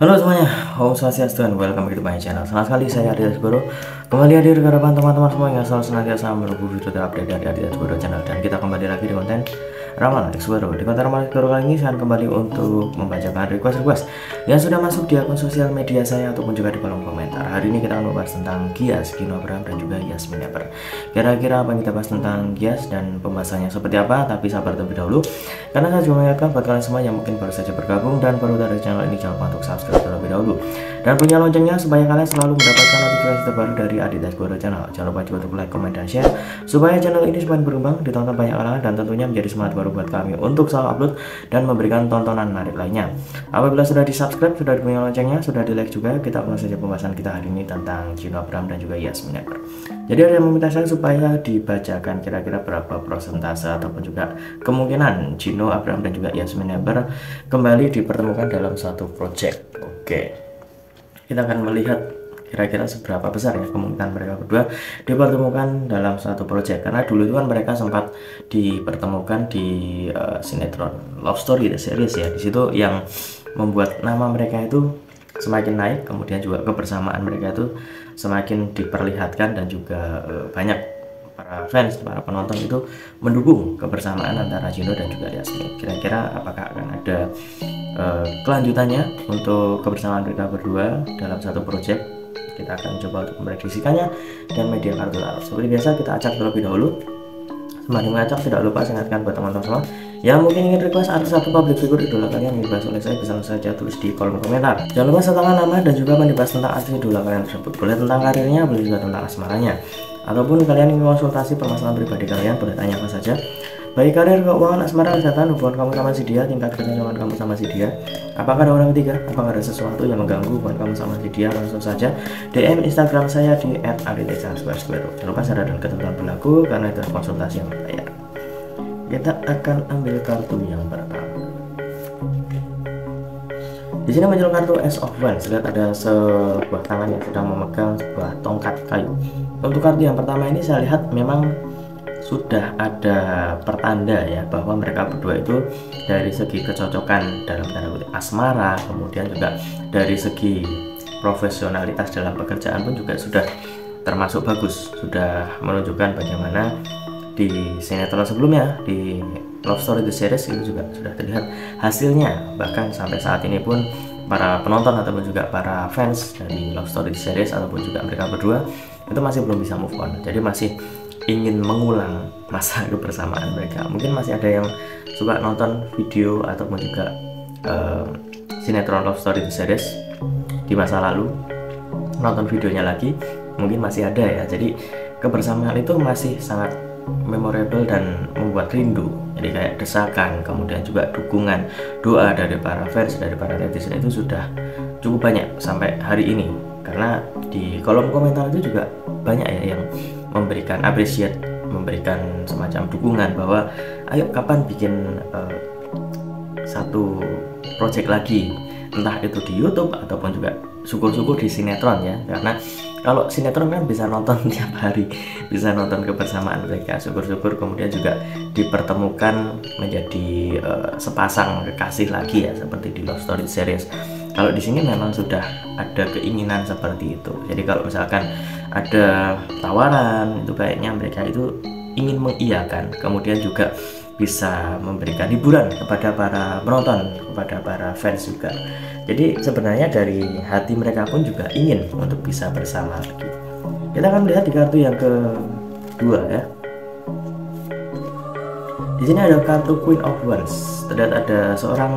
Halo semuanya, Om Swastiastu and welcome back to my channel. Senang sekali saya Adi Asgoro kembali hadir ke hadapan teman-teman semua yang selalu senantiasa menunggu video terupdate dari Adi Asgoro channel. Dan kita kembali lagi di konten Ramalan Asgoro. Di konten Ramalan Asgoro kali ini saya akan kembali untuk membacakan request yang sudah masuk di akun sosial media saya ataupun juga di kolom komentar. Hari ini kita akan membahas tentang Gias, Gino Abraham dan juga Yasmin Eber. Kira-kira apa yang kita bahas tentang Gias dan pembahasannya seperti apa? Tapi sabar terlebih dahulu, karena saya juga mengingatkan buat kalian semua yang mungkin baru saja bergabung dan baru dari channel ini, jangan lupa untuk subscribe terlebih dahulu dan punya loncengnya supaya kalian selalu mendapatkan notifikasi terbaru dari Adi Asgoro channel. Jangan lupa juga untuk like, comment, dan share supaya channel ini semakin berkembang, ditonton banyak orang, dan tentunya menjadi semangat baru buat kami untuk selalu upload dan memberikan tontonan menarik lainnya. Apabila sudah di subscribe, sudah punya loncengnya, sudah di like juga, kita langsung saja pembahasan kita hari ini tentang Gino Abraham dan juga Yasmin Eber. Jadi ada yang meminta saya supaya dibacakan kira-kira berapa persentase ataupun juga kemungkinan Gino Abraham dan juga Yasmin Eber kembali dipertemukan dalam satu project. Oke, kita akan melihat kira-kira seberapa besar ya kemungkinan mereka berdua dipertemukan dalam satu project. Karena dulu itu kan mereka sempat dipertemukan di sinetron Love Story The Series ya. Di situ yang membuat nama mereka itu semakin naik, kemudian juga kebersamaan mereka itu semakin diperlihatkan, dan juga banyak para fans, para penonton itu mendukung kebersamaan antara Gino dan juga Yasmin. Kira-kira apakah akan ada kelanjutannya untuk kebersamaan mereka berdua dalam satu project? Kita akan coba untuk memprediksikannya dan media kartu tarot. Seperti biasa kita acak terlebih dahulu. Sembari mengacak, tidak lupa saya ingatkan buat teman-teman semua yang mungkin ingin request artis satu public figure idola kalian yang dibahas oleh saya, bisa langsung saja tulis di kolom komentar. Jangan lupa sertakan nama dan juga dibahas tentang artis idola kalian tersebut. Boleh tentang karirnya, boleh juga tentang asmaranya, ataupun kalian ingin konsultasi permasalahan pribadi kalian, boleh tanya apa saja. Baik karir, keuangan, asmara, kesehatan, hubungan kamu sama si dia, tingkat kesenjangan kamu sama si dia, apakah ada orang ketiga, apakah ada sesuatu yang mengganggu hubungan kamu sama si dia, langsung saja DM Instagram saya di @aditya_square. Jangan lupa syarat dan ketentuan berlaku karena itu konsultasi yang berbayar. Kita akan ambil kartu yang pertama. Di sini muncul kartu Ace of Wands. Lihat ada sebuah tangan yang sedang memegang sebuah tongkat kayu. Untuk kartu yang pertama ini saya lihat memang sudah ada pertanda ya bahwa mereka berdua itu dari segi kecocokan dalam tanda kutip asmara, kemudian juga dari segi profesionalitas dalam pekerjaan pun juga sudah termasuk bagus, sudah menunjukkan bagaimana di sinetron sebelumnya di Love Story The Series itu juga sudah terlihat hasilnya. Bahkan sampai saat ini pun para penonton ataupun juga para fans dari Love Story The Series ataupun juga mereka berdua itu masih belum bisa move on, jadi masih ingin mengulang masa kebersamaan mereka. Mungkin masih ada yang suka nonton video ataupun juga sinetron Love Story The Series di masa lalu, nonton videonya lagi, mungkin masih ada ya. Jadi kebersamaan itu masih sangat memorable dan membuat rindu. Jadi kayak desakan, kemudian juga dukungan, doa dari para fans, dari para netizen itu sudah cukup banyak sampai hari ini. Karena di kolom komentar itu juga banyak ya yang memberikan appreciate, memberikan semacam dukungan bahwa ayo kapan bikin satu project lagi, entah itu di YouTube ataupun juga syukur-syukur di sinetron ya. Karena kalau sinetron kan bisa nonton tiap hari, bisa nonton kebersamaan mereka, syukur-syukur kemudian juga dipertemukan menjadi sepasang kekasih lagi ya, seperti di Love Story Series. Kalau di sini memang sudah ada keinginan seperti itu. Jadi kalau misalkan ada tawaran itu kayaknya mereka itu ingin mengiyakan, kemudian juga bisa memberikan hiburan kepada para penonton, kepada para fans juga. Jadi sebenarnya dari hati mereka pun juga ingin untuk bisa bersama lagi. Kita akan melihat di kartu yang kedua ya. Di sini ada kartu Queen of Wands. Terlihat ada seorang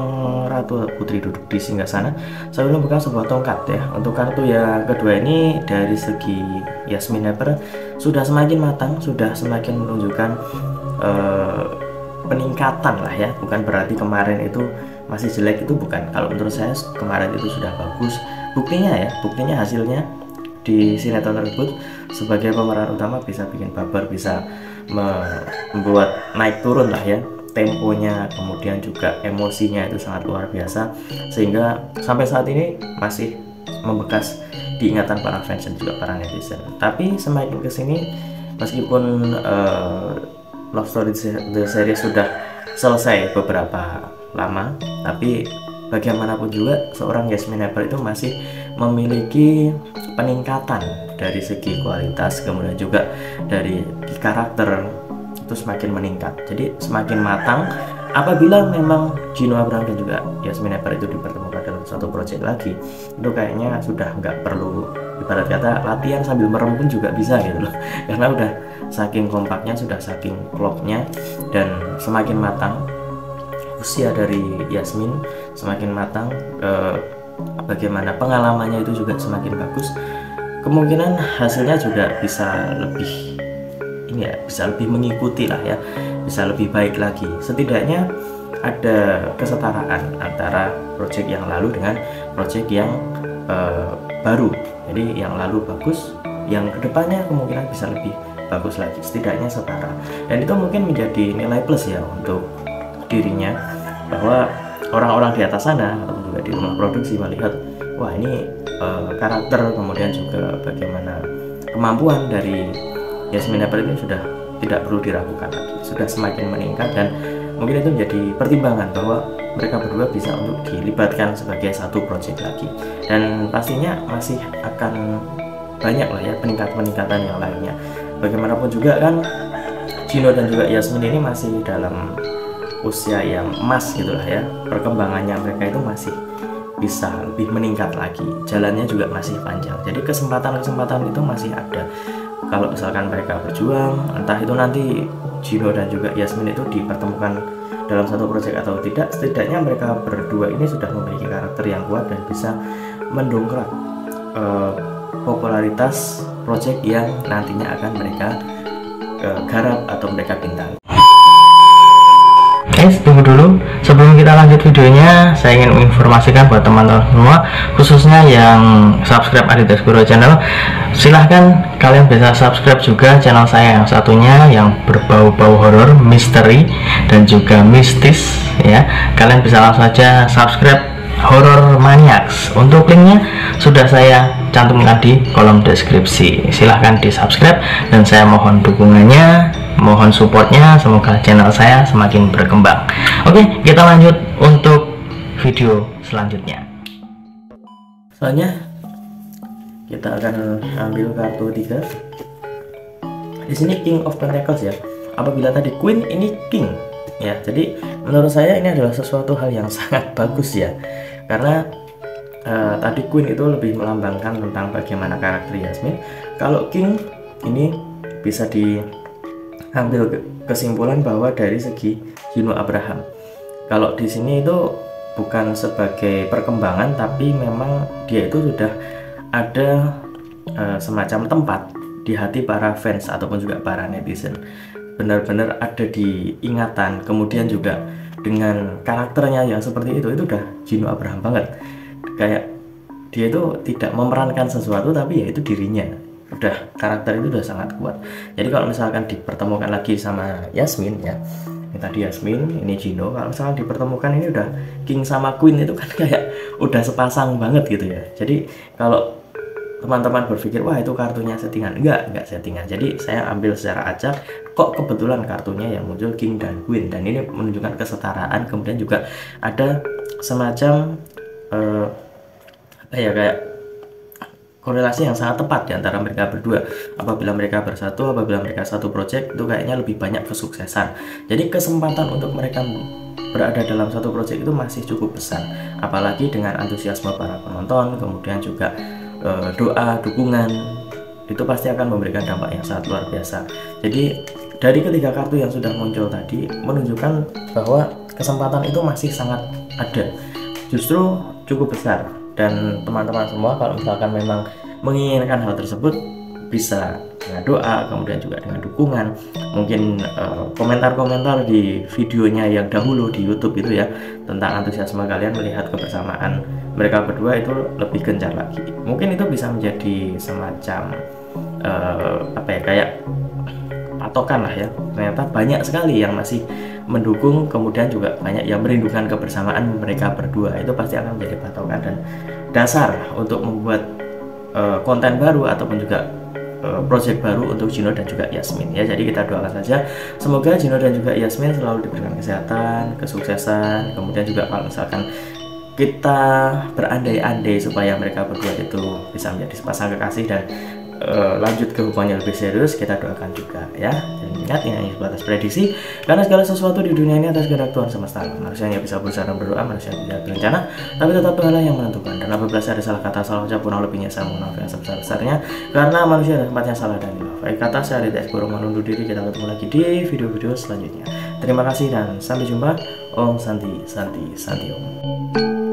ratu putri duduk di singgasana sambil memegang sebuah tongkat ya. Untuk kartu yang kedua ini dari segi Yasmin Eber sudah semakin matang, sudah semakin menunjukkan peningkatan lah ya. Bukan berarti kemarin itu masih jelek, itu bukan. Kalau menurut saya kemarin itu sudah bagus. Buktinya ya, buktinya hasilnya di sinetron tersebut sebagai pemeran utama bisa bikin baper, bisa membuat naik turun lah ya temponya, kemudian juga emosinya itu sangat luar biasa, sehingga sampai saat ini masih membekas di ingatan para fans dan juga para netizen. Tapi semakin kesini meskipun Love Story The Series sudah selesai beberapa lama, tapi bagaimanapun juga seorang Yasmin Apple itu masih memiliki peningkatan dari segi kualitas, kemudian juga dari karakter itu semakin meningkat. Jadi semakin matang. Apabila memang Gino Abraham dan juga Yasmin Apple itu dipertemukan dalam satu proyek lagi, itu kayaknya sudah nggak perlu, ibarat kata latihan sambil merem pun juga bisa gitu loh, karena udah saking kompaknya, sudah saking klopnya, dan semakin matang usia dari Yasmin, semakin matang, bagaimana pengalamannya itu juga semakin bagus, kemungkinan hasilnya juga bisa lebih ini ya, bisa lebih mengikuti lah ya, bisa lebih baik lagi. Setidaknya ada kesetaraan antara project yang lalu dengan project yang baru. Jadi yang lalu bagus, yang kedepannya kemungkinan bisa lebih bagus lagi, setidaknya setara. Dan itu mungkin menjadi nilai plus ya untuk dirinya, bahwa orang-orang di atas sana atau juga di rumah produksi melihat, wah ini karakter, kemudian juga bagaimana kemampuan dari Yasmin Apple ini sudah tidak perlu diragukan lagi, sudah semakin meningkat, dan mungkin itu menjadi pertimbangan bahwa mereka berdua bisa untuk dilibatkan sebagai satu proyek lagi. Dan pastinya masih akan banyak lah ya peningkatan yang lainnya. Bagaimanapun juga kan Gino dan juga Yasmin ini masih dalam usia yang emas gitulah ya, perkembangannya mereka itu masih bisa lebih meningkat lagi, jalannya juga masih panjang, jadi kesempatan-kesempatan itu masih ada. Kalau misalkan mereka berjuang, entah itu nanti Gino dan juga Yasmin itu dipertemukan dalam satu proyek atau tidak, setidaknya mereka berdua ini sudah memiliki karakter yang kuat dan bisa mendongkrak popularitas proyek yang nantinya akan mereka garap atau mereka bintangi. Guys, tunggu dulu, sebelum kita lanjut videonya, saya ingin menginformasikan buat teman-teman semua, khususnya yang subscribe Aditya Segoro Channel, silahkan kalian bisa subscribe juga channel saya yang satunya yang berbau-bau horor, misteri, dan juga mistis ya. Kalian bisa langsung saja subscribe Horror Maniacs. Untuk linknya sudah saya cantumkan di kolom deskripsi, silahkan di subscribe, dan saya mohon dukungannya, mohon supportnya, semoga channel saya semakin berkembang. Oke, kita lanjut untuk video selanjutnya. Soalnya kita akan ambil kartu 3. Di sini King of Pentacles ya. Apabila tadi Queen, ini King ya. Jadi menurut saya ini adalah sesuatu hal yang sangat bagus ya, karena tadi Queen itu lebih melambangkan tentang bagaimana karakter Yasmin. Kalau King ini bisa diambil kesimpulan bahwa dari segi Gino Abraham. Kalau di sini itu bukan sebagai perkembangan, tapi memang dia itu sudah ada semacam tempat di hati para fans ataupun juga para netizen. Benar-benar ada di ingatan, kemudian juga dengan karakternya yang seperti itu udah Gino Abraham banget. Kayak dia itu tidak memerankan sesuatu, tapi ya itu dirinya. Udah karakter itu udah sangat kuat. Jadi kalau misalkan dipertemukan lagi sama Yasmin ya, ini tadi Yasmin, ini Gino, kalau misalkan dipertemukan ini udah King sama Queen, itu kan kayak udah sepasang banget gitu ya. Jadi kalau teman-teman berpikir wah itu kartunya settingan, enggak settingan. Jadi saya ambil secara acak, kok kebetulan kartunya yang muncul King dan Queen, dan ini menunjukkan kesetaraan. Kemudian juga ada semacam kayak korelasi yang sangat tepat di antara mereka berdua. Apabila mereka bersatu, apabila mereka satu project, itu kayaknya lebih banyak kesuksesan. Jadi kesempatan untuk mereka berada dalam satu project itu masih cukup besar, apalagi dengan antusiasme para penonton, kemudian juga doa, dukungan, itu pasti akan memberikan dampak yang sangat luar biasa. Jadi dari ketiga kartu yang sudah muncul tadi menunjukkan bahwa kesempatan itu masih sangat ada, justru cukup besar. Dan teman-teman semua kalau misalkan memang menginginkan hal tersebut, bisa dengan doa, kemudian juga dengan dukungan, mungkin komentar-komentar di videonya yang dahulu di YouTube itu ya, tentang antusiasme kalian melihat kebersamaan mereka berdua itu lebih gencar lagi. Mungkin itu bisa menjadi semacam kayak patokan lah ya. Ternyata banyak sekali yang masih mendukung, kemudian juga banyak yang merindukan kebersamaan mereka berdua. Itu pasti akan menjadi patokan dan dasar untuk membuat konten baru ataupun juga project baru untuk Gino dan juga Yasmin ya. Jadi kita doakan saja semoga Gino dan juga Yasmin selalu diberikan kesehatan, kesuksesan, kemudian juga kalau misalkan kita berandai-andai supaya mereka berdua itu bisa menjadi sepasang kekasih dan lanjut ke hubungan yang lebih serius, kita doakan juga ya. Dan ingat, ini hanya sebatas prediksi, karena segala sesuatu di dunia ini atas kehendak Tuhan semesta. Manusia hanya bisa berusaha dan berdoa, manusia tidak berencana, tapi tetap Tuhan yang menentukan. Dan apabila saya ada salah kata, salah ucap pun lebihnya, saya mohon maaf yang sebesar-besarnya, karena manusia ada tempatnya salah dan hilaf. Baik kata, saya Ridha Esboro menundur diri. Kita ketemu lagi di video-video selanjutnya. Terima kasih dan sampai jumpa. Om Santi Santi Santi Om.